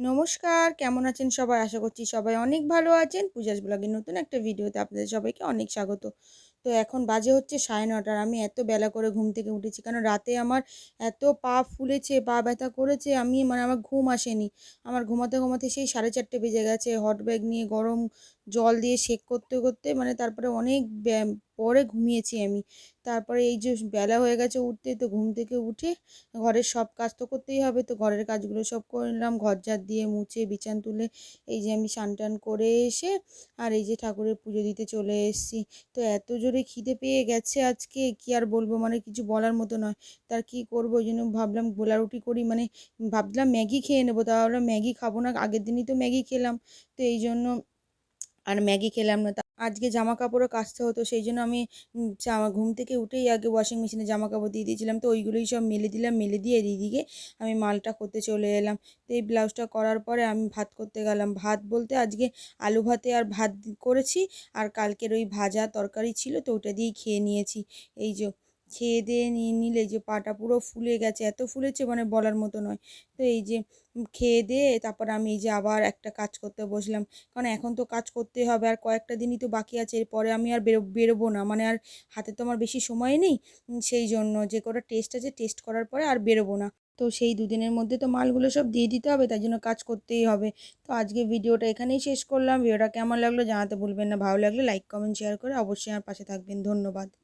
নমস্কার, কেমন আছেন সবাই? আশা করছি সবাই অনেক ভালো আছেন। পূজাস ব্লগের নতুন একটা ভিডিওতে আপনাদের সবাইকে অনেক স্বাগত। তো এখন বাজে হচ্ছে 9:30 আর আমি এত বেলা করে ঘুম থেকে উঠেছি। কারণ রাতে আমার এত পা ফুলেছে, পা ব্যথা করেছে, আমার ঘুম আসেনি। আমার ঘুমাতে, ঘুমাতে সেই 4:30 বেজে গেছে। হট ব্যাগ নিয়ে গরম জল দিয়ে সেঁক করতে, করতে তারপরে অনেক পরে ঘুমিয়েছি আমি। তারপরে এই যে বেলা হয়ে গেছে উঠতে, তো ঘুম থেকে উঠে ঘরের সব কাজ তো করতেই হবে, তো ঘরের কাজগুলো সব করে নিলাম, ঘর ঝাড় দিয়ে মুছে বিছান তুলে এই যে আমি স্নান টান করে এসে আর এই যে ঠাকুরের পুজো দিতে চলে এসেছি। তো এত জোরে খিদে পেয়ে গেছে আজকে, কি আর বলবো, কিছু বলার মতো নয়। তার কি করবো, ওই জন্য ভাবলাম গোলা রুটি করি, ভাবলাম ম্যাগি খেয়ে নেবো, তাহলে ম্যাগি খাবো না, আগের দিনই তো ম্যাগি খেলাম। তো এই জন্য আর ম্যাগি খেলাম না। আজকে জামা কাপড়ও কাচতে হতো, সেই জন্য আমি ঘুম থেকে উঠেই আগে ওয়াশিং মেশিনে জামা কাপড় দিয়ে দিয়েছিলাম, তো ওইগুলোই সব মেলে দিলাম, মেলে দিয়ে এদিকে আমি মালটা করতে চলে এলাম। তো এই ব্লাউজটা করার পরে আমি ভাত করতে গেলাম। ভাত বলতে আজকে আলু ভাতে আর ভাত করেছি, আর কালকের ওই ভাজা তরকারি ছিল, তো ওটা দিয়েই খেয়ে নিয়েছি। এই যে খেয়ে দিয়ে নিয়ে নিলে যে পাটা পুরো ফুলে গেছে, এত ফুলেছে বলার মতো নয়। তো এই যে খেয়ে দিয়ে তারপর আমি এই যে আবার একটা কাজ করতে বসলাম, কারণ এখন তো কাজ করতেই হবে, আর কয়েকটা দিনই তো বাকি আছে, এরপরে আমি আর বেরোবো না, আর হাতে তো আমার বেশি সময় নেই। সেই জন্য যে কটা টেস্ট আছে, টেস্ট করার পরে আর বেরোবো না। তো সেই দুদিনের মধ্যে তো মালগুলো সব দিয়ে দিতে হবে, তাই জন্য কাজ করতেই হবে। তো আজকে ভিডিওটা এখানেই শেষ করলাম। ভিডিওটা কেমন লাগলো জানাতে ভুলবেন না। ভালো লাগলে লাইক কমেন্ট শেয়ার করে অবশ্যই আমার পাশে থাকবেন। ধন্যবাদ।